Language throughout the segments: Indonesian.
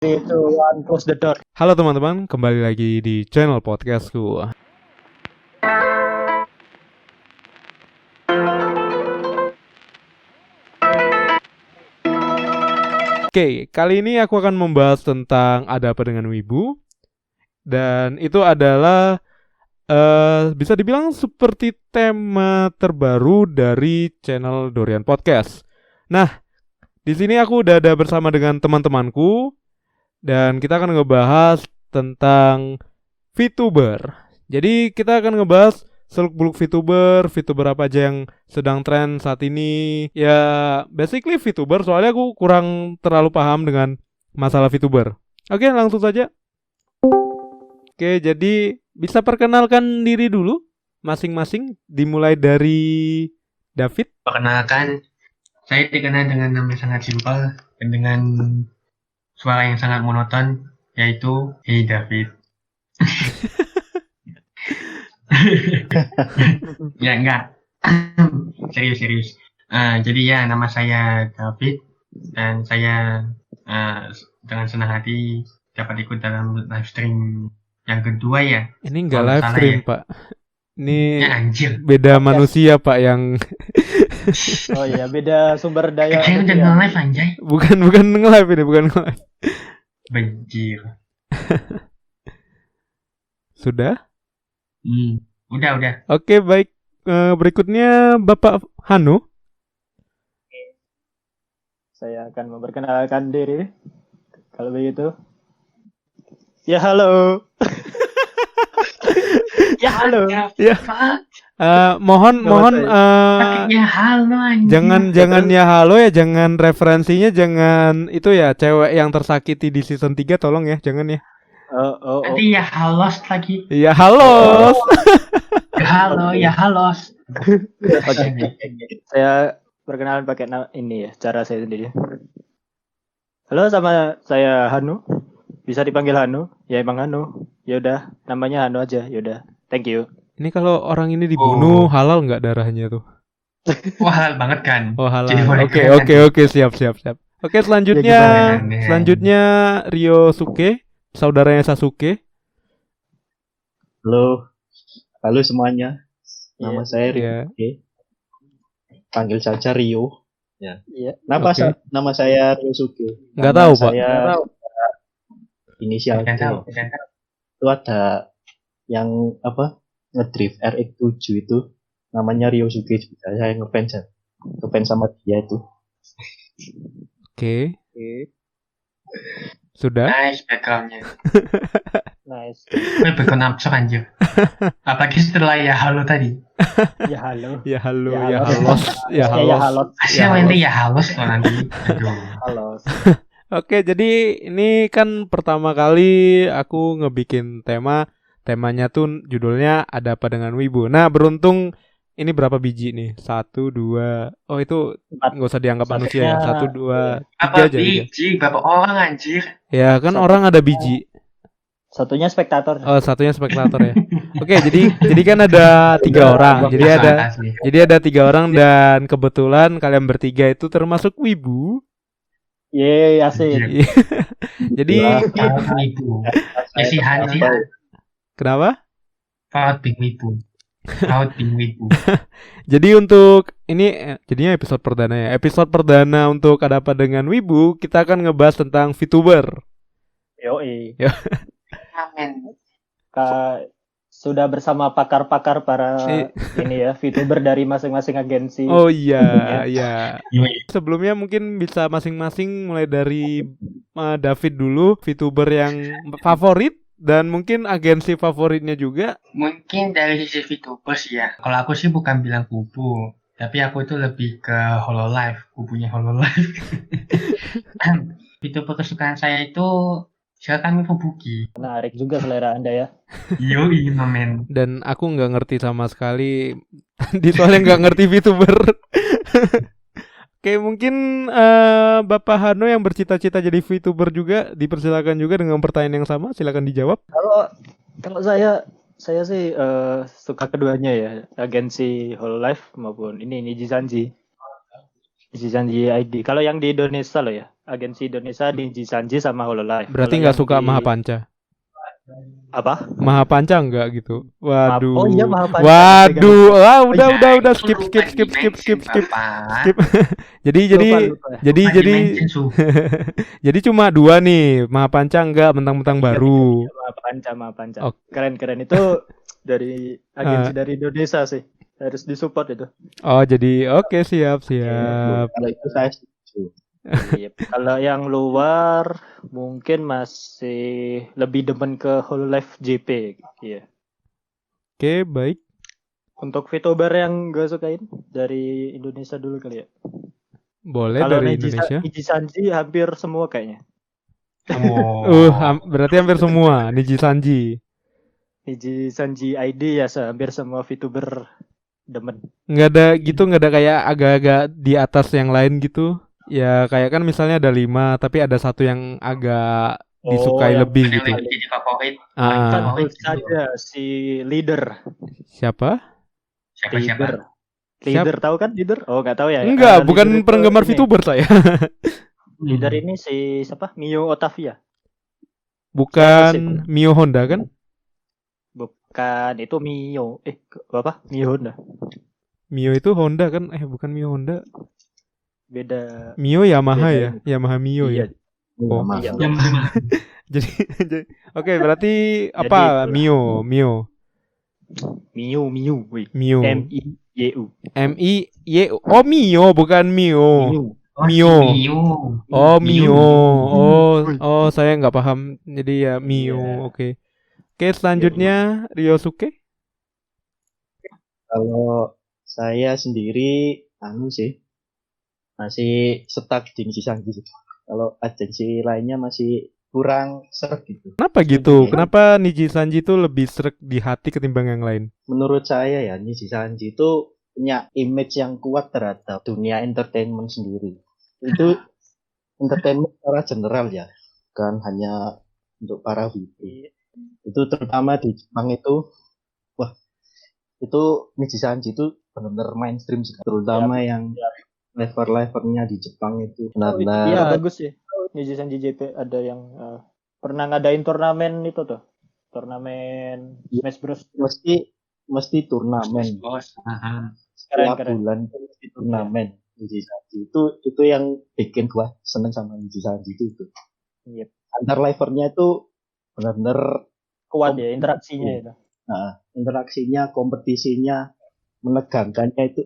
3, 2, 1, close the door. Halo teman-teman, kembali lagi di channel podcastku. Oke, kali ini aku akan membahas tentang ada apa dengan wibu. Dan itu adalah bisa dibilang seperti tema terbaru dari channel Dorian Podcast. Nah, di sini aku udah ada bersama dengan teman-temanku dan kita akan ngebahas tentang VTuber. Jadi kita akan ngebahas seluk-beluk VTuber apa aja yang sedang tren saat ini. Ya, basically VTuber, soalnya aku kurang terlalu paham dengan masalah VTuber. Oke, langsung saja. Oke, jadi bisa perkenalkan diri dulu masing-masing, dimulai dari David. Perkenalkan, saya dikenal dengan nama yang sangat simpel dan dengan suara yang sangat monoton, yaitu Hey David. Ya enggak, serius. Jadi ya, nama saya David dan saya dengan senang hati dapat ikut dalam live stream yang kedua ya. Ini enggak live stream, ya, Pak. Ini ya, anjir. Beda podcast manusia, Pak, yang Oh iya, beda sumber daya. Saya udah nge-live anjay. Bukan nge-live ini, bukan nge-live. Benjir. Sudah? Udah. Oke, baik. Berikutnya Bapak Hanu. Saya akan memperkenalkan diri. Kalau begitu. Ya halo. Ya halo. Ya. Mohon ya halo anjing. Jangan ya halo ya, jangan referensinya, jangan itu ya, cewek yang tersakiti di season 3 tolong ya, jangan ya. Nanti ya halos lagi. Ya halos. Ya halos. Oke. Saya perkenalan pakai ini ya, cara saya sendiri. Halo, sama saya Hanu. Bisa dipanggil Hanu. Ya emang Hanu. Ya udah, namanya Hanu aja. Ya udah. Thank you. Ini kalau orang ini dibunuh halal nggak darahnya tuh? Wah, halal banget kan? Oh, halal. Oke, siap. Oke, selanjutnya Ryosuke, saudaranya Sasuke. Halo semuanya. Nama saya Ryosuke. Panggil saja Rio. Ya. Nama saya Ryosuke. Nggak tahu, Pak. Inisial itu ada yang ngedrift RX-7 itu namanya Ryosuke juga. Saya ngefans sama dia itu. Oke. Sudah? Nice backgroundnya. Nice. Background absurd anjir. Apalagi setelah ya halo tadi. Ya halo. Ya halos. Nanti ya halos kok nanti. Aduh. Halos. Oke, jadi ini kan pertama kali aku ngebikin temanya tuh judulnya ada apa dengan wibu. Nah, beruntung ini berapa biji nih? 1, 2. Oh, itu nggak usah dianggap manusia ya. 1, 2, 3 apa aja. Biji? Berapa orang anjir? Ya, kan orang ada biji. Satunya spektator. Oh, satunya spektator ya. Oke, jadi kan ada 3 orang. Jadi ada 3 orang dan kebetulan kalian bertiga itu termasuk wibu. Yeay, asik. Jadi wibu. Si Hanji. Kenapa? Proud Big Wibu. Jadi untuk ini jadinya episode perdana ya. Episode perdana untuk ada apa dengan wibu, kita akan ngebahas tentang VTuber. Yoi. Amin. Sudah bersama pakar-pakar para ini ya, VTuber dari masing-masing agensi. Oh iya. Sebelumnya mungkin bisa masing-masing mulai dari David dulu, VTuber yang favorit dan mungkin agensi favoritnya juga. Mungkin dari sisi VTubers ya. Kalau aku sih bukan bilang kubu, tapi aku itu lebih ke Hololive, kubunya Hololive. VTuber kesukaan saya itu silakan Fubuki. Menarik juga selera Anda ya. Yoi, men. Dan aku nggak ngerti sama sekali. Soalnya nggak ngerti VTuber. Oke, mungkin Bapak Hano yang bercita-cita jadi VTuber juga dipersilakan juga dengan pertanyaan yang sama. Silakan dijawab. Kalau saya sih suka keduanya ya, agensi Hololive maupun ini Nijisanji ID. Kalau yang di Indonesia loh ya, agensi Indonesia Niji Sanji sama Hololive. Berarti Kalau nggak yang suka di- Mahapanca. apa? Mahapanca enggak gitu. Waduh. Oh iya, Mahapanca. Waduh. Wah, udah Itu skip. lupa di-mention, Bapak. Skip. Jadi Lupa. Lupa di-mention, Su. jadi cuma 2 nih. Mahapanca enggak, mentang-mentang baru. Mahapanca. Oke. Keren itu dari agensi dari Indonesia sih. Harus disupport itu. Oh, jadi oke, siap. Kalau itu saya setuju. Iya. Kalau yang luar mungkin masih lebih demen ke Hololive JP. Iya. Oke, baik. Untuk VTuber yang gue sukain dari Indonesia dulu kali ya. Boleh Kalau dari Indonesia. Niji Sanji hampir semua kayaknya. Oh. Berarti hampir semua Niji Sanji. Niji Sanji ID ya hampir semua VTuber demen. Nggak ada kayak agak-agak di atas yang lain gitu. Ya kayak kan misalnya ada 5 tapi ada satu yang agak disukai yang lebih Yang gitu. lagi jadi favorit. Ah, Tentu saja si leader. siapa? Siapa? Leader tahu kan leader? Oh nggak tahu ya. Enggak, Ada bukan leader itu penggemar ini. VTuber saya. Leader ini si siapa? Mio Otavia. Bukan Mio Honda kan? Bukan, itu Mio. Apa? Mio Honda. Mio itu Honda kan? Bukan Mio Honda. Beda. Mio Yamaha Beda ya? Yamaha Mio Iya. ya? Oh. Iya. Yang mana? Jadi oke, berarti apa? itulah. Mio. Wih. Mio. MIYU. MIY. Oh, Mio bukan Mio. Mio. Oh, Mio. Oh, saya nggak paham. Jadi ya Mio. Iya. Oke. Oke, selanjutnya Ryosuke. Kalau saya sendiri sih masih stuck di Niji Sanji. Kalau agensi lainnya masih kurang seret gitu. Kenapa gitu? Iya. Kenapa Niji Sanji itu lebih sreg di hati ketimbang yang lain? Menurut saya ya Niji Sanji itu punya image yang kuat terhadap dunia entertainment sendiri. Itu entertainment secara general ya, bukan hanya untuk para wibu. Itu terutama di Jepang itu, wah, itu Niji Sanji itu benar-benar mainstream sekali. Terutama yang level-levelnya di Jepang itu Iya benar-benar bagus sih. Niji Sanji JP ada yang pernah ngadain turnamen itu tuh. Turnamen Smash Bros. mesti turnamen. Bos. Setiap Keren. bulan itu mesti turnamen Niji Sanji. Itu yang bikin gua seneng sama Niji Sanji itu. Iya. Antar levelnya itu benar-benar Kuat ya interaksinya itu. interaksinya, kompetisinya, menegangkannya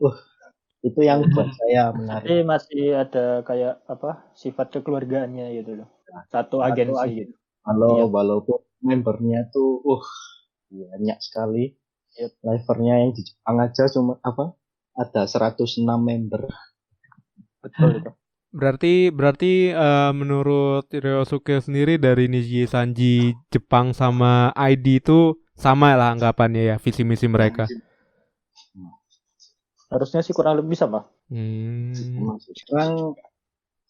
itu yang buat saya menarik. Tapi masih ada kayak apa sifat kekeluargaannya gitu loh. Satu agensi gitu. Iya. Walaupun membernya tuh banyak sekali. Yep. Levelnya yang di Jepang aja cuma ada 106 member. Betul itu. Berarti menurut Ryosuke sendiri dari Niji Sanji Jepang sama ID itu sama lah anggapannya ya, visi misi mereka. Harusnya sih kurang lebih sama. Sekarang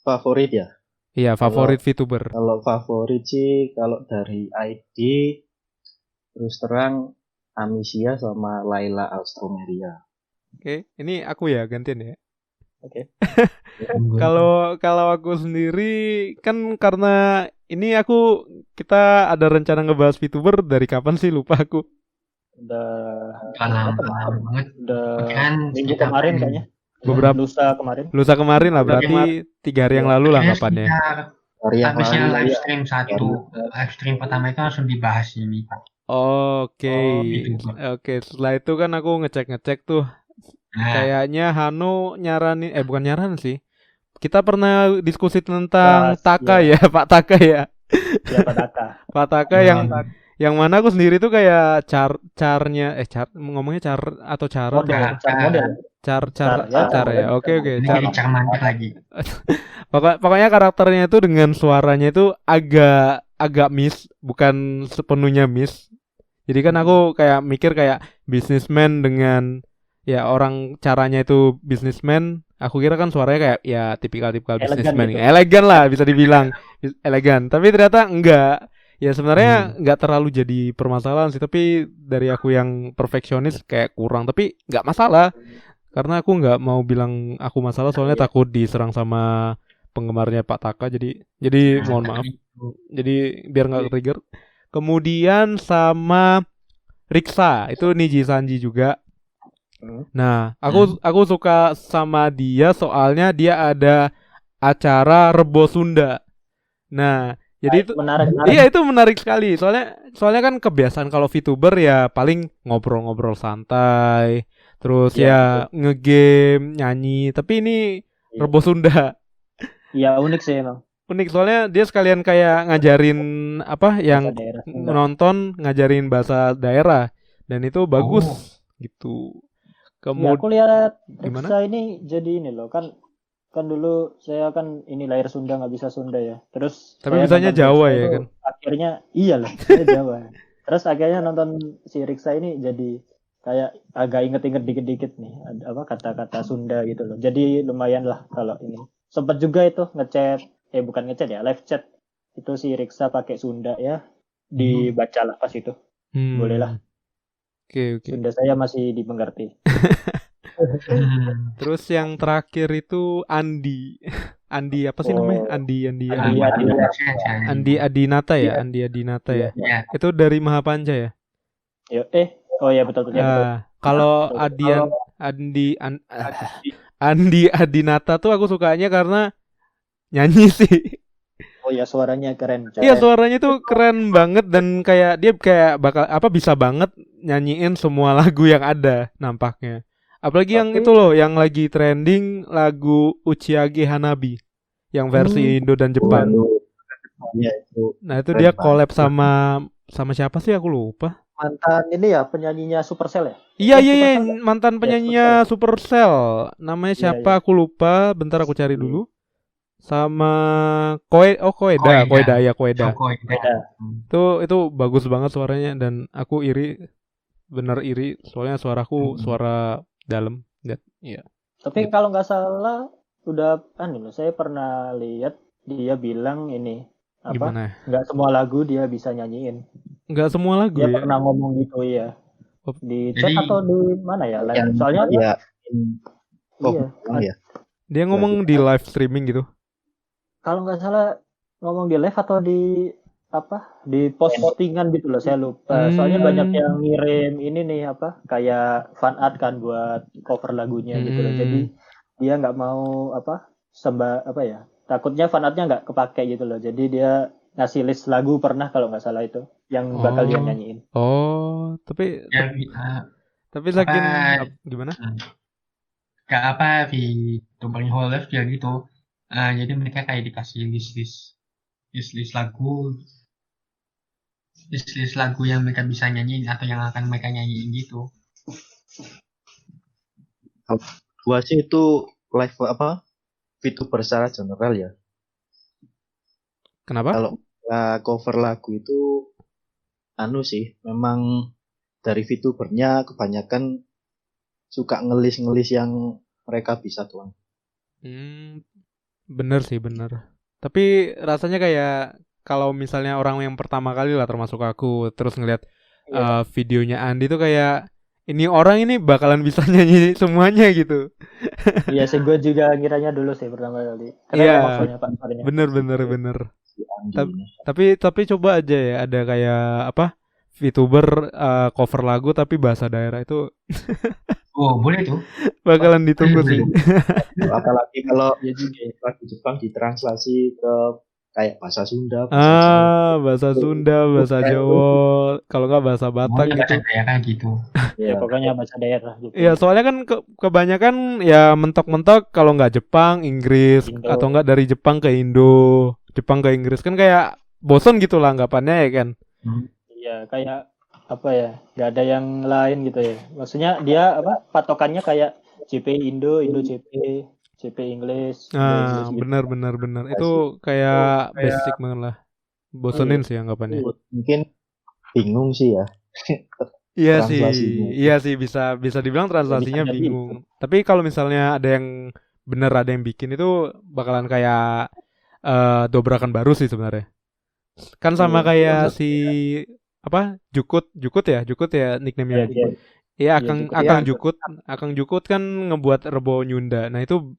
favorit ya. Iya, favorit VTuber. Kalau favorit sih kalau dari ID terus terang Amicia sama Layla Alstroemeria. Oke, ini aku ya gantian ya. Oke. Kalau aku sendiri kan karena ini kita ada rencana ngebahas VTuber dari kapan sih lupa aku. Udah lama banget. Udah Kan minggu kemarin kayaknya. Beberapa Lusa kemarin lah berarti 3 hari yang lalu lah anggapannya. Habisnya live stream 1. Live stream pertama itu langsung dibahas ini, Pak. Oke. VTuber. Oke, setelah itu kan aku ngecek tuh. Nah, Kayaknya Hano nyaranin bukan nyaran sih. Kita pernah diskusi tentang Bahas, Taka ya, Pak Taka ya. Siapa Taka? Pak Taka yang mana aku sendiri tuh kayak ngomongnya cara ya. Oke. ini jadi cermantik lagi. Pokoknya karakternya itu dengan suaranya itu agak miss, bukan sepenuhnya miss. Jadi kan aku kayak mikir kayak businessman dengan ya orang caranya itu businessman. Aku kira kan suaranya kayak ya tipikal businessman. gitu. Elegan lah bisa dibilang. Elegan. Tapi ternyata enggak. Ya sebenarnya nggak terlalu jadi permasalahan sih, tapi dari aku yang perfeksionis kayak kurang, tapi nggak masalah karena aku nggak mau bilang aku masalah soalnya takut diserang sama penggemarnya Pak Taka, jadi mohon maaf. Jadi biar nggak trigger. Kemudian sama Riksa, itu Niji Sanji juga. Nah, aku suka sama dia soalnya dia ada acara Rebo Sunda. Nah, jadi itu menarik. iya itu menarik sekali. Soalnya kan kebiasaan kalau VTuber ya paling ngobrol-ngobrol santai, terus ya ngegame, nyanyi. Tapi ini Rebo Sunda. Iya, unik sih emang. Unik soalnya dia sekalian kayak ngajarin apa yang daerah. nonton, ngajarin bahasa daerah dan itu bagus gitu. Ya, aku lihat Gimana? Riksa ini jadi ini loh, kan dulu saya kan ini lahir Sunda nggak bisa Sunda ya. Terus Tapi saya bisanya nonton Jawa Riksa ya itu kan? Akhirnya iya lah, saya Jawa. Terus akhirnya nonton si Riksa ini jadi kayak agak inget-inget dikit-dikit nih apa kata-kata Sunda gitu loh. Jadi lumayan lah kalau ini. Sempat juga itu ngechat, bukan ngechat ya, live chat. Itu si Riksa pakai Sunda ya. Dibaca lah pas itu. Boleh lah. Oke. Sunda saya masih dimengerti. Terus yang terakhir itu Andi. Andi apa sih namanya? Andi Adinata ya? Andi Adinata ya? Itu dari Mahapanca ya? Oh ya betul. Kalau Andi Adinata tuh aku sukanya karena nyanyi sih. Oh ya, suaranya keren. Iya, suaranya tuh keren banget dan kayak dia kayak bakal bisa banget nyanyiin semua lagu yang ada nampaknya. Apalagi yang itu loh, yang lagi trending lagu Uchiage Hanabi yang versi Indo dan Jepang. Nah, itu dia collab sama siapa sih aku lupa. Mantan ini ya penyanyinya Supercell ya? Iya, mantan penyanyinya Supercell. Namanya siapa aku lupa, bentar aku cari dulu. Sama Koeda. Itu bagus banget suaranya dan aku bener iri soalnya suaraku suara dalam. Iya. Tapi kalau nggak salah udah saya pernah lihat dia bilang ini apa? Gimana? Nggak semua lagu dia bisa nyanyiin. Nggak semua lagu dia ya? Pernah ngomong gitu ya. Di chat atau di mana ya? Soalnya iya. Dia ngomong di live streaming gitu. Kalau nggak salah ngomong di live atau di postingan gitu loh, saya lupa. Soalnya banyak yang ngirim ini nih kayak fan art kan buat cover lagunya gitu loh. Jadi dia nggak mau takutnya fan artnya nggak kepake gitu loh. Jadi dia ngasih list lagu pernah kalau nggak salah itu yang bakal dia nyanyiin. Tapi saking gimana? Gak di Tumbling Hall Live dia gitu. Jadi mereka kayak dikasih list lagu yang mereka bisa nyanyiin atau yang akan mereka nyanyiin gitu. Gua sih itu live VTuber secara general ya. Kenapa? Kalau cover lagu itu sih memang dari VTubernya kebanyakan suka ngelis yang mereka bisa doang. Bener. Tapi rasanya kayak kalau misalnya orang yang pertama kali lah termasuk aku terus ngeliat videonya Andi tuh kayak ini orang ini bakalan bisa nyanyi semuanya gitu. Iya sih, gue juga ngiranya dulu sih pertama kali. Iya. Bener. Tapi coba aja ya ada kayak VTuber cover lagu tapi bahasa daerah itu. Boleh tuh. Bakalan ditunggu sih. Apalagi kalau lagu Jepang ditranslasi ke kayak bahasa Sunda. Bahasa Sunda, bahasa Jawa, kalau nggak bahasa Batak gitu. Bahasa daerah gitu. Ya pokoknya bahasa daerah gitu. Iya, soalnya kan kebanyakan ya mentok-mentok kalau nggak Jepang, Inggris, atau nggak dari Jepang ke Indo, Jepang ke Inggris kan kayak bosan gitu lah anggapannya ya kan. Iya, kayak nggak ada yang lain gitu ya. Maksudnya dia patokannya kayak JP Indo JP English. Benar. Itu kayak basic banget lah. Bosenin sih anggapannya. Mungkin bingung sih ya. Iya sih bisa dibilang translasinya bingung. Tapi kalau misalnya ada yang bikin itu bakalan kayak dobrakan baru sih sebenarnya. Kan sama kayak si Jukut ya nickname-nya. Iya, Akang Jukut kan ngebuat Rebo Nyunda. Nah, itu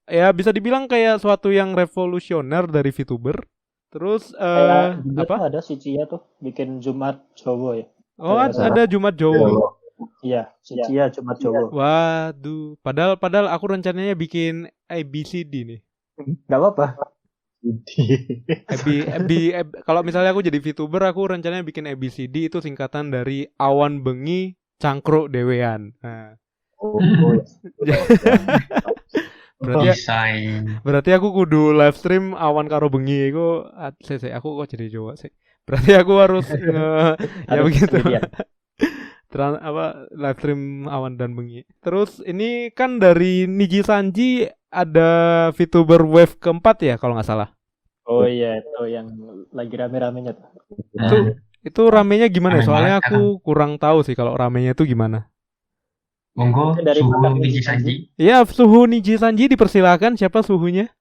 ya bisa dibilang kayak suatu yang revolusioner dari VTuber. Terus Kayak juga apa? tuh ada si Cia tuh bikin Jumat Jowo ya. Oh, Kalau nggak salah. ada Jumat Jowo. Iya, si Cia Jumat Jowo. Waduh, padahal aku rencananya bikin ABCD nih. Nggak apa-apa. Kalau misalnya aku jadi VTuber, aku rencananya bikin ABCD, itu singkatan dari awan bengi cangkruk dewean. Nah, berarti aku kudu live stream awan karo bengi iku aku kok jadi Jawa sih. Berarti aku harus ya Harus begitu. sendirian. Live stream awan dan bengi. Terus ini kan dari Niji Sanji ada VTuber wave keempat ya kalau nggak salah. Oh iya, itu yang lagi rame-ramenya tuh. Itu ramenya gimana? Rame Soalnya banget, aku kurang tahu sih kalau ramenya itu gimana. Monggo Dari suhu pakar Niji Niji Sanji. Ya, suhu Niji Sanji dipersilakan. Siapa suhunya?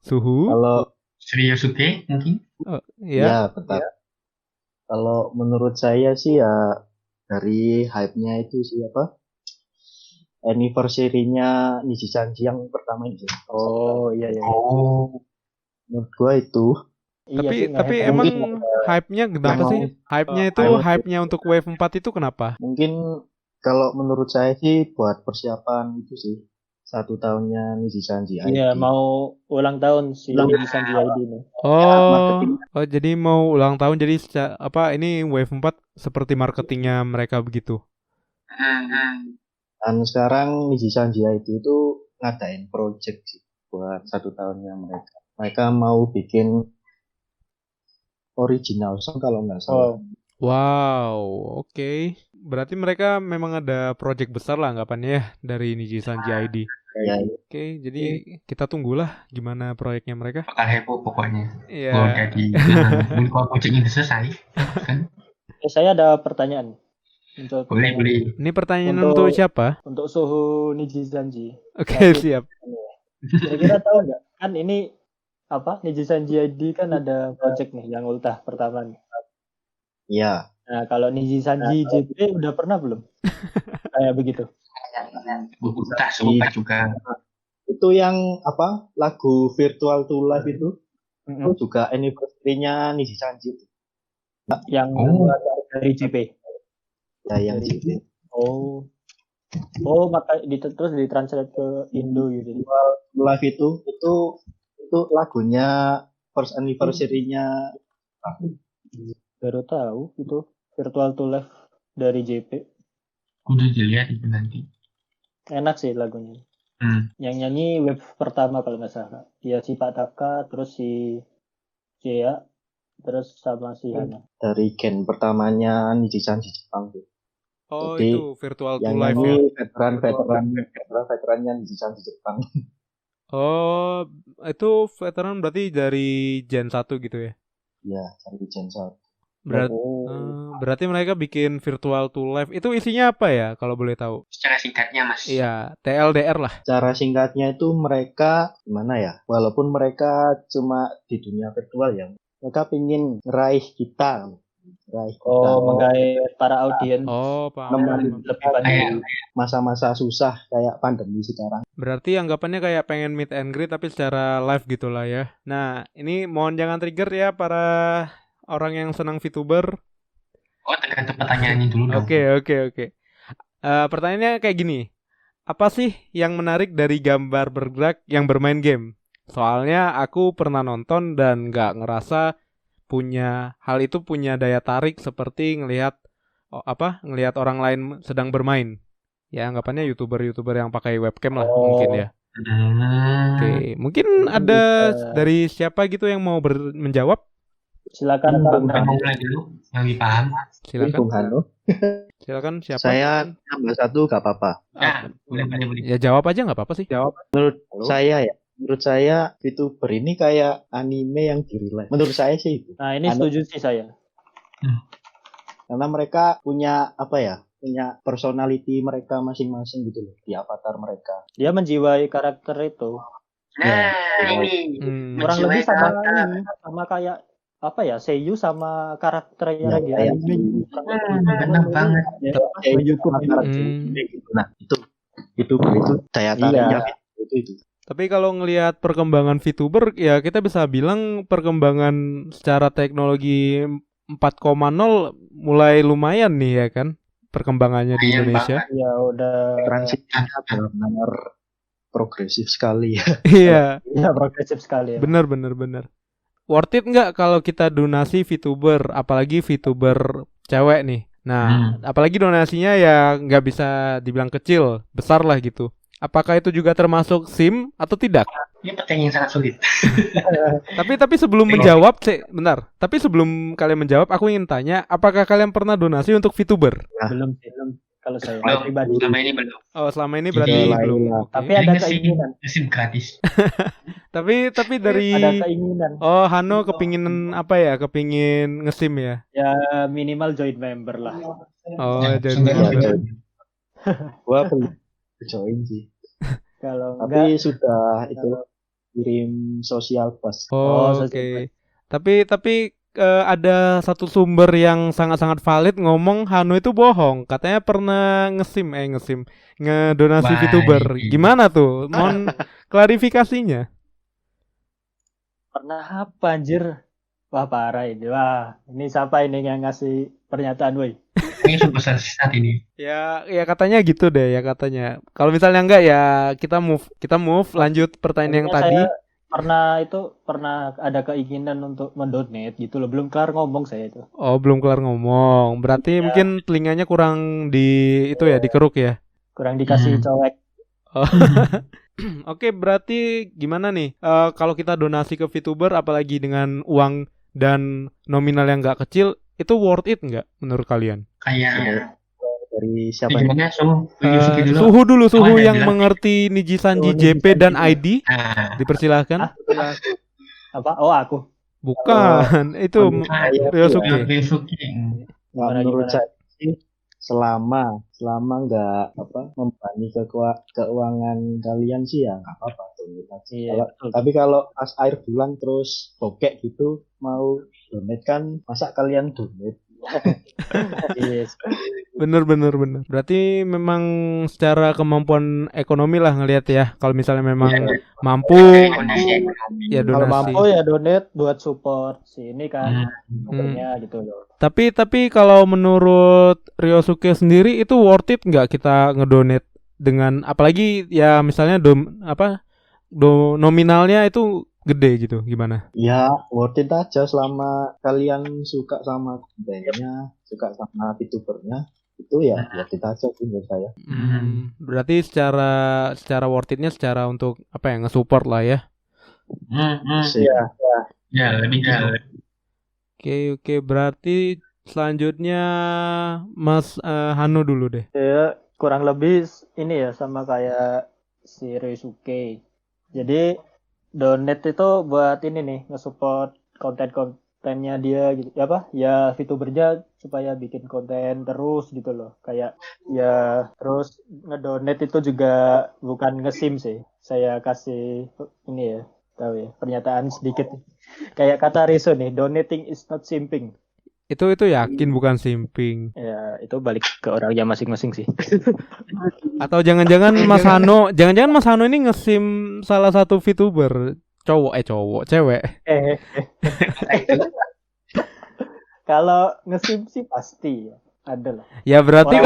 Suhu? Kalau Ryosuke mungkin. Oh, ya tetap. Kalau menurut saya sih ya dari hype-nya itu sih apa? Anniversary-nya Niji Sanji yang pertama itu. Oh iya. Oh, Menurut gua itu. Iya, tapi sih, emang mungkin hype-nya kenapa Emang- sih? Hype-nya itu hype-nya untuk wave 4 itu kenapa? Mungkin kalau menurut saya sih buat persiapan itu sih 1 tahunnya Niji Sanji ID. iya mau ulang tahun si Niji Sanji ID nih. marketing. Oh, jadi mau ulang tahun, jadi ini wave 4 seperti marketingnya mereka begitu. Dan sekarang Niji Sanji ID itu ngadain project sih buat 1 tahunnya mereka. Mereka mau bikin original song kalau nggak salah. Oh, Wow, oke. Berarti mereka memang ada project besar lah anggapannya ya dari Niji Sanji ID. Ya, Oke, jadi kita tunggulah gimana proyeknya mereka. bakal heboh pokoknya. Iya. Kalau jadi kalau projectnya udah selesai, kan? saya ada pertanyaan untuk Boleh. Ini pertanyaan Untuk- untuk siapa? untuk suhu Niji Sanji. Oke, siap. Kira-kira tahu nggak? Kan ini apa? Niji Sanji ID kan ada project nih yang ultah pertama nih. ya. Nah, kalau Niji Sanji JP udah pernah belum? Kayak begitu. Tak serupa juga. Itu yang apa? Lagu Virtual to Life itu Mm-mm. juga anniversary-nya Niji Sanji. Yang Oh. dari JP. Ya yang Dari- JP. Oh, maka terus ditranslate ke Indo gitu. Live itu lagunya first anniversary-nya Baru tahu itu Virtual to Life dari JP. Udah dilihat itu nanti. Enak sih lagunya. Hmm. Yang nyanyi wave pertama kalau nggak salah. Ya si Pak Taka, terus si Cia, terus sama si Hana. dari gen pertamanya Niji Sanji Jepang tuh. Oh, Jadi, itu virtual to Yang life nyanyi ya. veterannya Niji Sanji Jepang. Oh, itu veteran berarti dari Gen 1 gitu ya. Ya, dari gen 1. Berarti mereka bikin virtual to life. Itu isinya apa ya kalau boleh tahu? Secara singkatnya, Mas. Iya, TLDR lah. Cara singkatnya itu mereka gimana ya? Walaupun mereka cuma di dunia virtual ya, mereka pingin ngeraih kita. Menggait para audiens Oh, paham. Nemenin lebih banyak. masa-masa susah kayak pandemi sekarang. Berarti anggapannya kayak pengen meet and greet tapi secara live gitulah ya. Nah, ini mohon jangan trigger ya para orang yang senang VTuber. Oh, tergantung pertanyaannya dulu dong. Oke. Pertanyaannya kayak gini. Apa sih yang menarik dari gambar bergerak yang bermain game? Soalnya aku pernah nonton dan nggak ngerasa hal itu punya daya tarik seperti ngelihat orang lain sedang bermain. Ya anggapannya YouTuber yang pakai webcam lah mungkin ya. Oke, mungkin ada dari siapa gitu yang mau menjawab? Silakan Bang Saya Hanu. mau mulai dulu, yang lebih paham. Bung Hanu, Silakan siapa? saya tambah 1 gak apa-apa. Ya, boleh. Ya jawab aja nggak apa-apa sih. Menurut saya VTuber ini kayak anime yang di-real. Menurut saya sih itu. Nah, ini setuju sih saya. Karena mereka punya punya personality mereka masing-masing gitu loh di avatar mereka. Dia menjiwai karakter itu. Ini. Kurang lebih sama kayak Seiyu sama karakternya di anime. Benar banget. Ya, YouTube Nah, YouTuber itu daya tariknya itu. Tapi kalau ngelihat perkembangan VTuber, ya kita bisa bilang perkembangan secara teknologi 4.0 mulai lumayan nih ya kan, perkembangannya di Lumayan Indonesia. banget. Ya udah. Transisinya benar-benar progresif sekali ya. Iya, Ya progresif sekali ya. bener. Worth it nggak kalau kita donasi VTuber, apalagi VTuber cewek nih. Nah, apalagi donasinya ya nggak bisa dibilang kecil, besar lah gitu. Apakah itu juga termasuk SIM atau tidak? Ini pertanyaan yang sangat sulit. Tapi sebelum menjawab, bentar. Tapi sebelum kalian menjawab, aku ingin tanya, apakah kalian pernah donasi untuk VTuber? Belum. Kalau saya Belum, pribadi. selama ini belum. Oh, selama ini berarti Jadi, belum. Oke. Tapi ada keinginan. Ngesim gratis. Tapi dari Ada keinginan. Oh, Hano kepingin apa ya? Kepingin nge-SIM ya? Ya minimal join member lah. Oh, Ya, jadi sebenarnya Gua belum join sih. Kalau Tapi enggak sudah itu kirim sosial pas. Oh, Oh, oke. Tapi ada satu sumber yang sangat-sangat valid ngomong Hano itu bohong. Katanya pernah ngedonasi Baik. VTuber. Gimana tuh? Mohon klarifikasinya. pernah apa anjir? Wah parah ini. Wah, ini siapa ini yang ngasih pernyataan woi? Ini sebesar saat ini. Ya katanya gitu deh ya katanya. Kalau misalnya enggak ya kita move lanjut pertanyaan yang tadi. Saya pernah ada keinginan untuk mendonate gitu loh. Belum kelar ngomong saya itu. Oh, belum kelar ngomong. Berarti mungkin telinganya kurang dikeruk ya. Kurang dikasih Hmm. cowek. Oh. Oke, berarti gimana nih? Kalau kita donasi ke VTuber apalagi dengan uang dan nominal yang nggak kecil, itu worth it nggak menurut kalian? Kayak Dari siapa ini? gimana Yusuki dulu. Suhu dulu, Oh, ada yang bilang. mengerti Niji Sanji Oh, JP Niji dan Sanji. ID. Nah, Dipersilahkan. Apa? Oh aku. Bukan, itu Ryosuke. Yusuki. Nah, Gimana, menurut gimana? saya sih selama nggak membebani keuangan kalian sih ya nggak apa-apa tuh. Iya, betul. Tapi kalau pas air bulan terus bokek gitu mau donate kan masa kalian donate? Yes. Bener. Berarti memang secara kemampuan ekonomi lah ngelihat ya. Kalau misalnya memang mampu, Kondisi ekonomi. ya Kalau donasi. mampu ya donate buat support sini kan. Sumbernya gitu loh. Tapi kalau menurut Ryosuke sendiri itu worth it nggak kita ngedonate dengan apalagi ya misalnya nominalnya itu gede gitu gimana? Ya worth it aja selama kalian suka sama kontennya, suka sama VTubernya itu ya worth it aja sih menurut saya. Berarti secara worth itnya secara untuk apa ya nge-support lah ya. Iya. Ya, lebih gitu. Oke, berarti selanjutnya Mas Hano dulu deh. Ya kurang lebih ini ya sama kayak si Ryosuke. Jadi donate itu buat ini nih nge-support kontennya dia gitu. Ya VTubernya supaya bikin konten terus gitu loh. Kayak ya terus ngedonate itu juga bukan nge-sim sih. Saya kasih ini ya, tahu ya, pernyataan sedikit. Kayak kata Riso nih, donating is not simping. Itu yakin bukan simping. Ya, itu balik ke orangnya masing-masing sih. Atau jangan-jangan Mas Hano ini nge-sim salah satu VTuber cewek. Kalau nge-sim sih pasti ya, ada lah. Ya berarti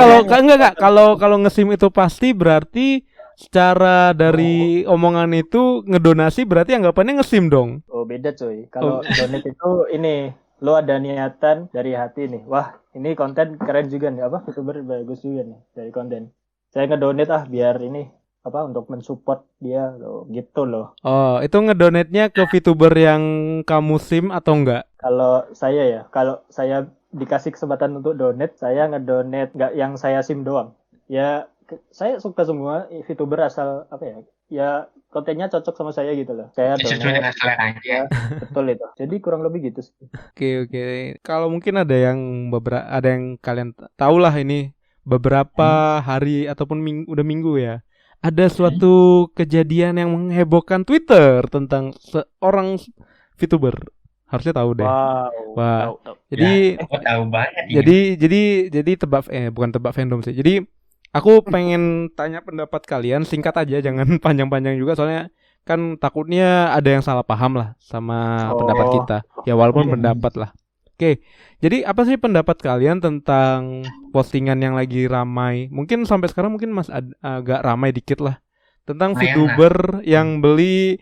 kalau nge-sim itu pasti berarti secara dari omongan itu ngedonasi berarti anggapannya nge-sim dong. Oh, beda coy. Kalau donate itu ini lo ada niatan dari hati nih. Wah, ini konten keren juga nih. VTuber bagus juga nih dari konten. Saya ngedonate biar ini untuk mensupport dia loh, gitu loh. Oh, itu ngedonate-nya ke VTuber yang kamu sim atau enggak? Kalau saya dikasih kesempatan untuk donate, saya ngedonate nggak yang saya sim doang. Ya, saya suka semua VTuber asal ya kontennya cocok sama saya gitu loh. Saya Sesuai dengan selera aja. Betul itu. Jadi kurang lebih gitu sih. Oke. Kalau mungkin ada yang kalian tahu lah ini beberapa hari ataupun udah minggu ya. Ada suatu kejadian yang menghebohkan Twitter tentang seorang VTuber. Harusnya tahu deh. Wow. Tahu. Jadi tahu banget. jadi bukan tebak fandom sih. Jadi Aku pengen tanya pendapat kalian, singkat aja, jangan panjang-panjang juga, soalnya kan takutnya ada yang salah paham lah sama pendapat Oh, kita. Ya walaupun Iya. pendapat lah. Oke, jadi apa sih pendapat kalian tentang postingan yang lagi ramai? Mungkin sampai sekarang mungkin agak ramai dikit lah. Tentang Lumayan VTuber yang beli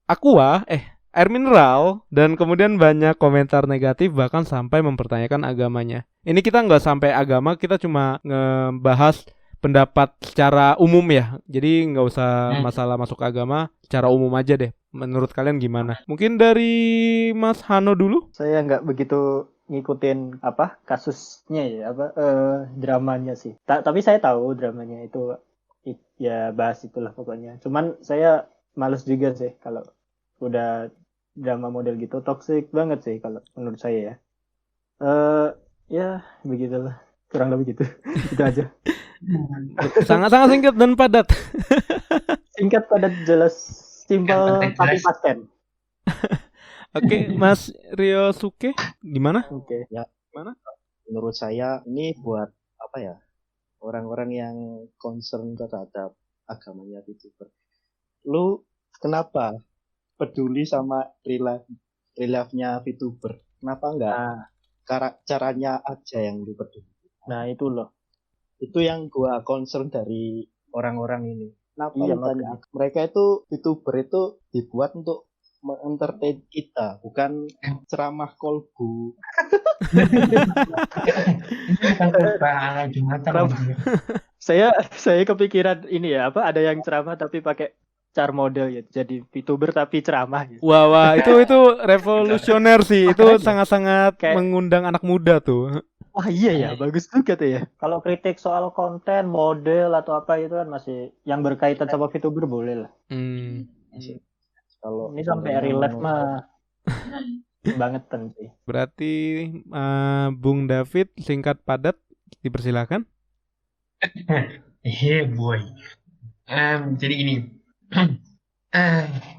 Aqua, air mineral, dan kemudian banyak komentar negatif bahkan sampai mempertanyakan agamanya. Ini kita nggak sampai agama, kita cuma ngebahas pendapat secara umum ya. Jadi nggak usah masalah masuk agama, secara umum aja deh. Menurut kalian gimana? Mungkin dari Mas Hano dulu? saya nggak begitu ngikutin apa kasusnya ya, dramanya sih. Tapi saya tahu dramanya itu ya bahas itulah pokoknya. Cuman saya males juga sih kalau udah drama model gitu, toxic banget sih kalau menurut saya ya. Ya begitulah, kurang lebih gitu. Itu aja. Sangat-sangat singkat dan padat. Singkat, padat, jelas, simpel, Padat, tapi jelas. paten. Oke, Mas Ryosuke, gimana? Oke. Menurut saya ini buat apa ya, orang-orang yang concern terhadap agamanya VTuber. Lu kenapa peduli sama real life-nya VTuber? Kenapa enggak caranya aja yang lu peduli? Nah itu loh. Itu yang gua concern dari orang-orang ini. Kenapa Iya, lu tanya? Mereka itu VTuber itu dibuat untuk mengentertain kita, bukan ceramah kolbu. Bukan khotbah Jumatan. Saya kepikiran ini ya, ada yang ceramah tapi pakai car model ya, jadi VTuber tapi ceramah gitu. Wah, itu revolusioner sih. Itu Makanya. sangat-sangat Kayak- mengundang anak muda tuh. Wah iya ya, bagus juga tuh ya. Kalau kritik soal konten, model atau apa itu kan masih yang berkaitan sama VTuber boleh lah. Kalau Ini sampai real life mah banget sih. Berarti Bung David singkat padat dipersilakan. Boy. Jadi gini.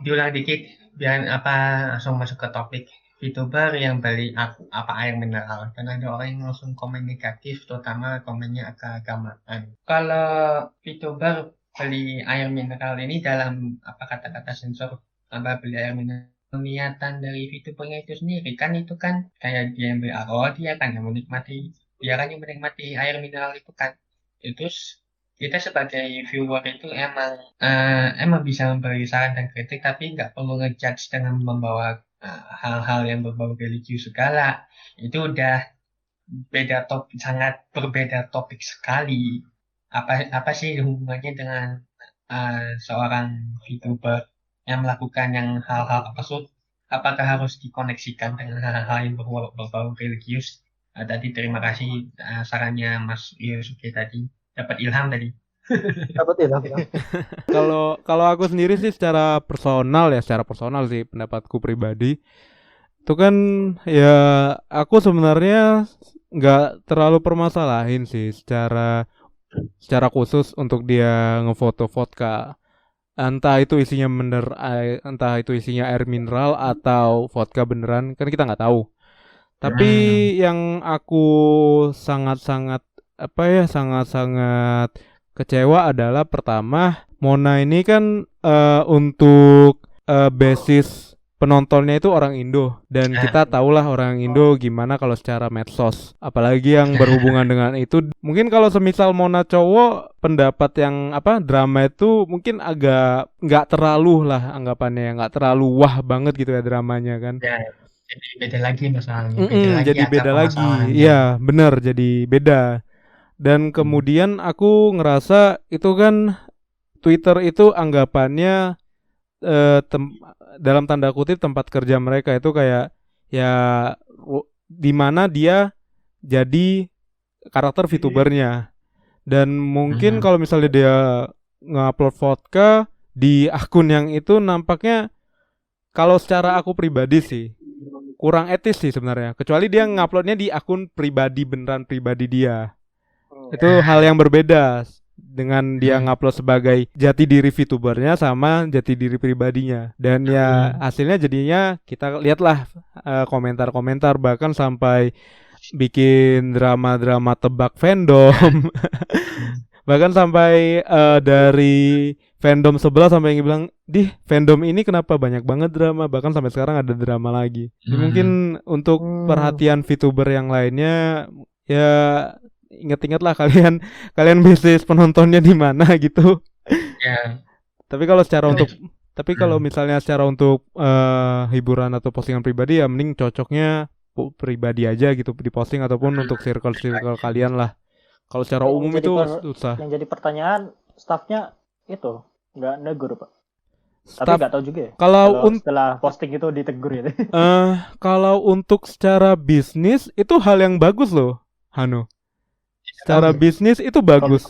Diulang dikit biar langsung masuk ke topik. VTuber yang beli air mineral, karena ada orang yang langsung komen negatif, terutama komennya keagamaan. Kalau VTuber beli air mineral ini dalam kata-kata sensor, tanpa beli air mineral, niatan dari VTubernya itu sendiri kan, itu kan kayak dia yang beli dia kan yang menikmati air mineral itu kan. Terus kita sebagai viewer itu emang bisa memberi saran dan kritik, tapi nggak perlu ngejudge dengan membawa hal-hal yang berbau religius segala. Itu udah sangat berbeda topik sekali. Apa sih hubungannya dengan seorang VTuber yang melakukan yang hal-hal absurd? Apakah harus dikoneksikan dengan hal-hal yang berbau religius? Tadi terima kasih sarannya Mas Ryosuke tadi. Dapat ilham tadi. Dapat ya. Kalau aku sendiri sih secara personal sih pendapatku pribadi. Itu kan ya aku sebenarnya nggak terlalu permasalahin sih secara khusus untuk dia ngefoto vodka. Entah itu isinya air mineral atau vodka beneran, kan kita nggak tahu. Tapi yang aku sangat-sangat kecewa adalah pertama, Mona ini kan untuk basis penontonnya itu orang Indo, dan kita tahulah orang Indo gimana kalau secara medsos, apalagi yang berhubungan dengan itu. Mungkin kalau semisal Mona cowok, pendapat yang drama itu mungkin agak nggak terlalu lah anggapannya, nggak terlalu wah banget gitu ya dramanya kan. Ya, jadi beda lagi masalahnya. Jadi beda lagi. Iya, benar, jadi beda. Dan kemudian aku ngerasa itu kan Twitter itu anggapannya dalam tanda kutip tempat kerja mereka itu kayak ya di mana dia jadi karakter VTubernya. Dan mungkin kalau misalnya dia ngupload vodka di akun yang itu, nampaknya kalau secara aku pribadi sih kurang etis sih sebenarnya. Kecuali dia nguploadnya di akun pribadi, beneran pribadi dia. Itu hal yang berbeda dengan dia ngupload sebagai jati diri VTubernya sama jati diri pribadinya. Dan ya hasilnya jadinya kita lihatlah komentar-komentar, bahkan sampai bikin drama-drama tebak fandom. Bahkan sampai dari fandom sebelah sampai yang bilang, "Dih, fandom ini kenapa banyak banget drama?" Bahkan sampai sekarang ada drama lagi. Jadi mungkin untuk perhatian VTuber yang lainnya ya ingat-ingat lah kalian bisnis penontonnya di mana gitu. Ya. Tapi kalau misalnya secara untuk hiburan atau postingan pribadi ya mending cocoknya pribadi aja gitu diposting ataupun untuk circle kalian lah. Kalau secara umum itu susah. Yang jadi pertanyaan, staffnya itu nggak negur Pak. Tapi Staff, nggak tahu juga ya. kalau Setelah posting itu ditegur ya. kalau untuk secara bisnis itu hal yang bagus loh, Hanu. Secara bisnis itu bagus.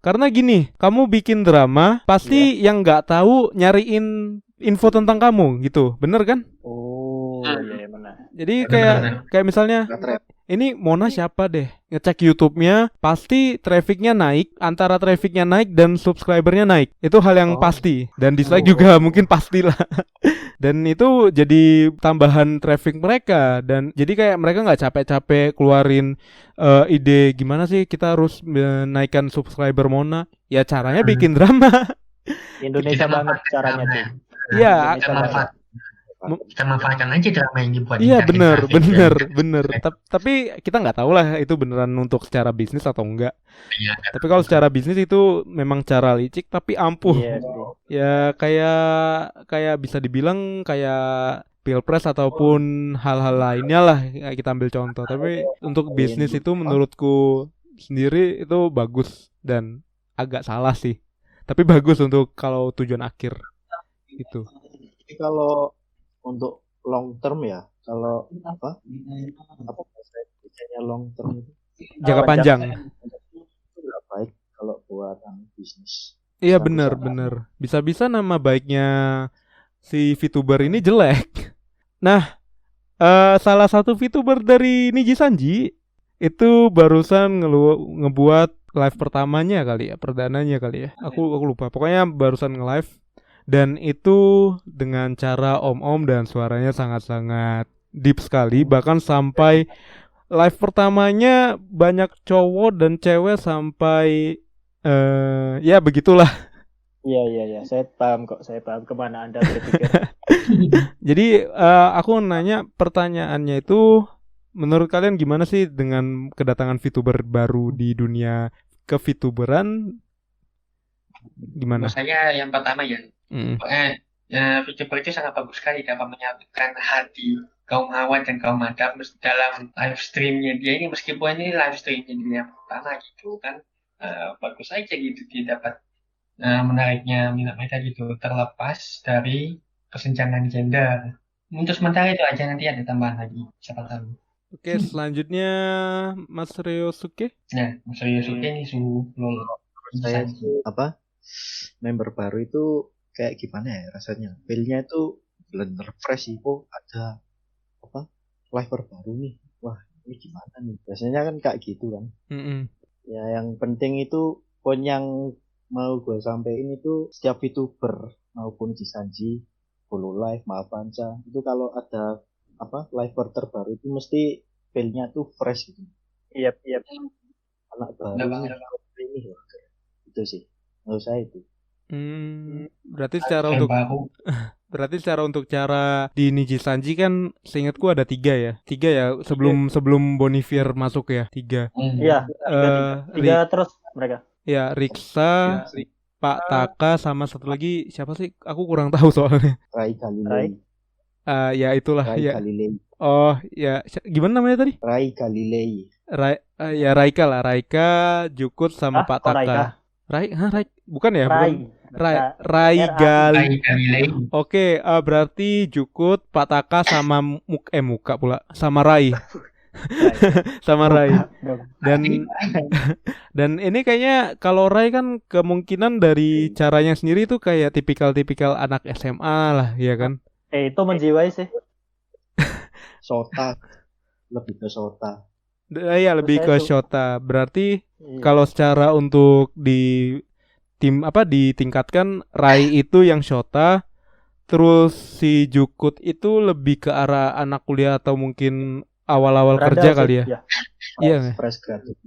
Karena gini, kamu bikin drama, pasti yang nggak tahu nyariin info tentang kamu gitu, bener kan? Oh iya benar. Jadi kayak misalnya ini Mona siapa deh, ngecek YouTube-nya pasti trafficnya naik, antara trafficnya naik dan subscribernya naik, itu hal yang pasti, dan dislike juga mungkin pastilah. Dan itu jadi tambahan traffic mereka, dan jadi kayak mereka nggak capek-capek keluarin ide gimana sih kita harus menaikkan subscriber Mona, ya caranya bikin drama. Indonesia banget caranya tuh. Iya. Kita manfaatkan aja drama yang dibuat. Iya bener. Tapi kita nggak tahu lah itu beneran untuk secara bisnis atau enggak. Iya. Tapi kalau secara bisnis itu memang cara licik tapi ampuh. Ya kayak bisa dibilang kayak Pilpres ataupun hal-hal lainnya lah kita ambil contoh. Tapi untuk bisnis itu menurutku sendiri itu bagus dan agak salah sih. Tapi bagus untuk kalau tujuan akhir gitu. Jadi kalau untuk long term ya, kalau apa bahasanya long term itu jangka panjang itu nggak baik kalau buat bisnis. Iya benar. Bisa-bisa nama baiknya si VTuber ini jelek. Nah, salah satu VTuber dari Niji Sanji itu barusan ngebuat live pertamanya kali ya, perdananya kali ya. Aku lupa. Pokoknya barusan nge-live. Dan itu dengan cara om-om dan suaranya sangat-sangat deep sekali. Bahkan sampai live pertamanya banyak cowok dan cewek sampai ya begitulah. Iya, saya paham kemana Anda berpikir. Jadi aku nanya pertanyaannya itu, menurut kalian gimana sih dengan kedatangan VTuber baru di dunia ke-VTuberan? Gimana? Saya yang pertama ya. VTuber itu sangat bagus sekali dapat menyatukan hati kaum hawa dan kaum madam dalam live streamnya dia ini, meskipun ini live streamnya dia yang pertama gitu kan, bagus aja gitu dia dapat menariknya minat mereka gitu, terlepas dari kesenjangan gender. Untuk sementara itu aja, nanti ada tambahan lagi siapa tahu. Oke, selanjutnya Mas Ryosuke. Nah, Mas Ryosuke ini saya apa member baru itu kayak gimana ya rasanya, feel-nya itu bener fresh sih. Ada apa live baru nih, wah ini gimana nih, biasanya kan kayak gitu kan. Ya yang penting itu poin yang mau gue sampein itu, setiap VTuber maupun Jisanji, follow live, Maafanca itu kalau ada apa live terbaru itu mesti feel-nya tuh fresh gitu. Iya. Anak baru ini itu sih menurut saya itu. Berarti secara untuk cara di Niji Sanji kan seingatku ada 3 ya sebelum Bonivier masuk ya 3. Iya, 3 terus mereka. Ya, Riksa, Pak Taka sama satu lagi siapa sih? Aku kurang tahu soalnya. Rai Galilei. Ya itulah Rai ya. Galilei. Oh ya, gimana namanya tadi? Rai Galilei. Ya Raika, Jukut sama Pak Taka. Rai, bukan ya? Rai Galilei. Oke, berarti Jukut, Pak Taka sama Muka pula, sama Rai. Sama Rai. Dan ini kayaknya kalau Rai kan kemungkinan dari caranya sendiri tuh kayak tipikal anak SMA lah, ya kan? Itu menjiwai sih. Shota, lebih ke Shota. Ya lebih ke Shota. Berarti kalau secara untuk ditingkatkan, Rai itu yang Shota, terus si Jukut itu lebih ke arah anak kuliah atau mungkin awal-awal kerja sih, kali ya. Iya. Fresh graduate.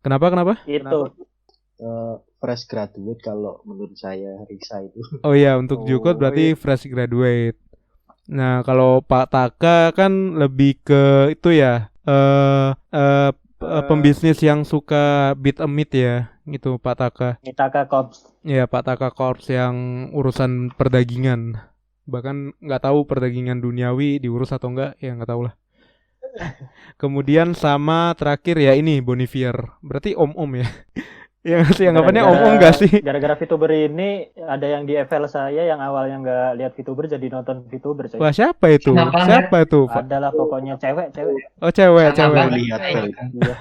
Kenapa? Itu. fresh graduate kalau menurut saya Risa itu. Oh iya, untuk Jukot berarti fresh graduate. Nah, kalau Pak Taka kan lebih ke itu ya, pembisnis yang suka beat a meat ya, gitu Pak Taka. Mitaka Corps. Ya, Pak Taka Corps yang urusan perdagingan. Bahkan nggak tahu perdagingan duniawi diurus atau enggak, ya nggak tahu lah. Kemudian sama terakhir ya ini Bonivier. Berarti om-om ya. Yang anggapannya om-om nggak sih? Gara-gara VTuber ini ada yang di FL saya yang awalnya nggak lihat VTuber jadi nonton VTuber. Wah, siapa itu? Siapa itu? Adalah pokoknya cewek. Oh, cewek. Lihat Iya.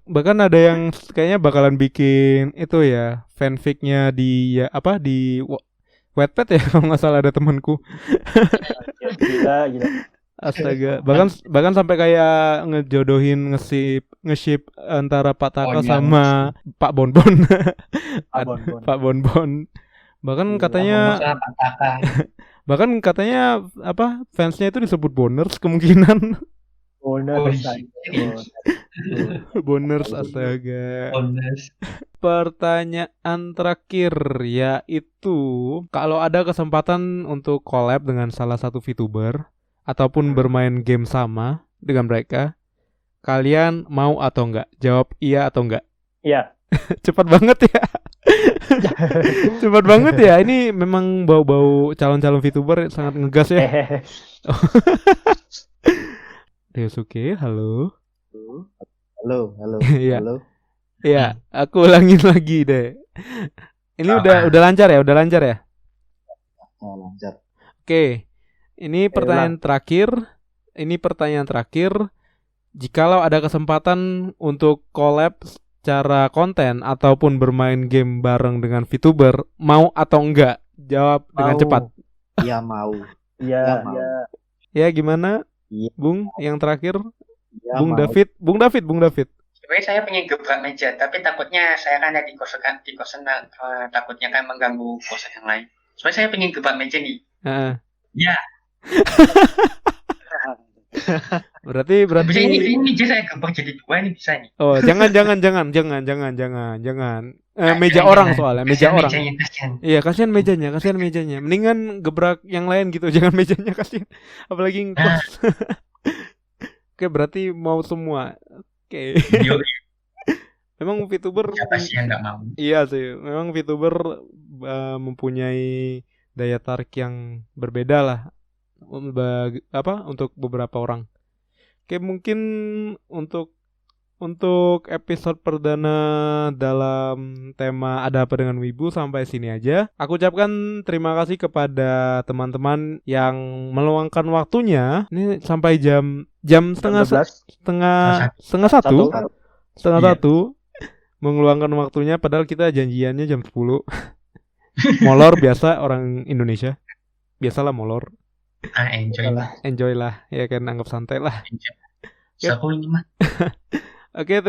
Bahkan ada yang kayaknya bakalan bikin itu ya, fanficnya di ya, apa di Wattpad ya kalau nggak salah ada temanku. Gila. Astaga, bahkan sampai kayak ngejodohin nge-ship antara Pak Taka sama Pak Bonbon. Pak Bonbon. Bahkan katanya apa fansnya itu disebut boners kemungkinan. Boners astaga. Pertanyaan terakhir yaitu kalau ada kesempatan untuk collab dengan salah satu VTuber ataupun bermain game sama dengan mereka, kalian mau atau enggak? Jawab iya atau enggak? Iya. Cepat banget ya. Cepat banget ya. Ini memang bau-bau calon-calon VTuber sangat ngegas ya. Ryosuke, halo. Halo. Iya. Iya, aku ulangin lagi deh. Ini udah lancar ya? Lancar. Oke. Ini pertanyaan terakhir. Jikalau ada kesempatan untuk collab secara konten ataupun bermain game bareng dengan VTuber, mau atau enggak? Jawab dengan cepat. Iya mau. Iya. Ya gimana? Iya. Bung, yang terakhir. Ya, Bung mau. David. Sebenarnya saya pengen gebrak meja, tapi takutnya saya kan ada di kosan takutnya kan mengganggu kosan yang lain. Sebenarnya saya pengen gebrak meja nih. Ya. Berarti Bisa ini meja saya gebrak jadi 2 ini bisa nih. Oh, jangan. Meja orang soalnya, meja orang. Iya, kasihan mejanya. Mendingan gebrak yang lain gitu, jangan mejanya kasihan. Apalagi ngkos. Oke, berarti mau semua. Oke. Memang VTuber Siapa sih yang nggak mau? Iya sih, memang VTuber mempunyai daya tarik yang berbeda lah. Untuk beberapa orang. Oke, mungkin untuk episode perdana dalam tema Ada Apa Dengan Wibu sampai sini aja. Aku ucapkan terima kasih kepada teman-teman yang meluangkan waktunya. Ini sampai jam setengah satu mengeluangkan waktunya padahal kita janjiannya jam 10. Molor biasa orang Indonesia. Biasalah molor. Enjoy lah, ya kan, anggap santai lah. Seru ini mah. Oke,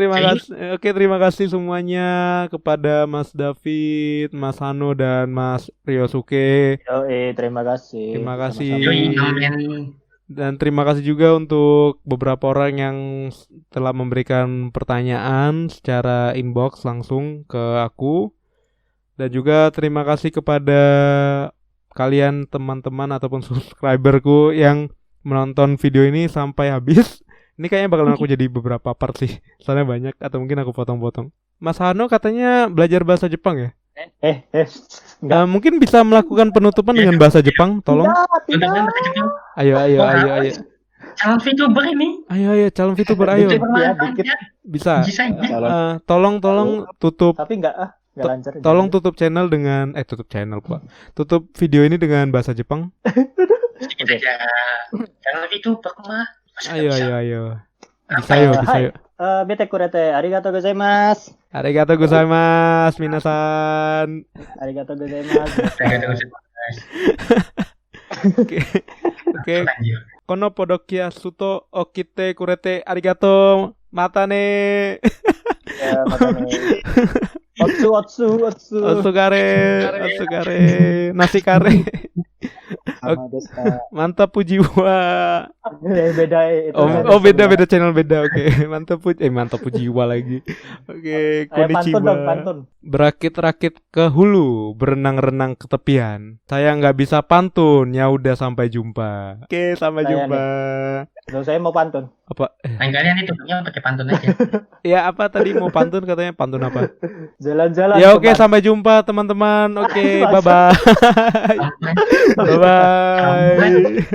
terima kasih semuanya kepada Mas David, Mas Hano dan Mas Ryosuke. Terima kasih. Dan terima kasih juga untuk beberapa orang yang telah memberikan pertanyaan secara inbox langsung ke aku. Dan juga terima kasih kepada kalian teman-teman ataupun subscriberku yang menonton video ini sampai habis. Ini kayaknya bakalan aku jadi beberapa part sih. Soalnya banyak atau mungkin aku potong-potong. Mas Hano katanya belajar bahasa Jepang ya? Mungkin bisa melakukan penutupan dengan bahasa Jepang, tolong. Ayo. Calon VTuber ini. Ayo, calon VTuber ayo. Bisa. Tolong tutup. Tapi enggak lancar. Tolong tutup channel dengan tutup video ini dengan bahasa Jepang. Sedikit aja. Calon VTuber mah. Ayo. Bisa yuk. Bete kurete, arigatou gozaimasu. Arigatou gozaimasu, minasan. Arigatou gozaimasu. Oke. Kono podokia suto okite kurete arigatou. Mata ne. Ya, mata ne. Otsu. Otsu kare. Nasi kare. Sama Desta. Mantap Pujiwa. Beda itu. Beda channel beda. Oke. Mantap Pujiwa lagi. Oke, Pantun dong, konnichiwa. pantun. Berakit-rakit ke hulu, berenang-renang ke tepian. Saya nggak bisa pantun. Ya udah, sampai jumpa. Oke, sampai Saya jumpa. Loh, saya mau pantun. Apa? Lain kalian itu pakai pantun aja. Ya apa tadi mau pantun, katanya pantun apa? Jalan-jalan. Ya ke oke, Mars. sampai jumpa teman-teman. Oke, bye-bye. Bye-bye.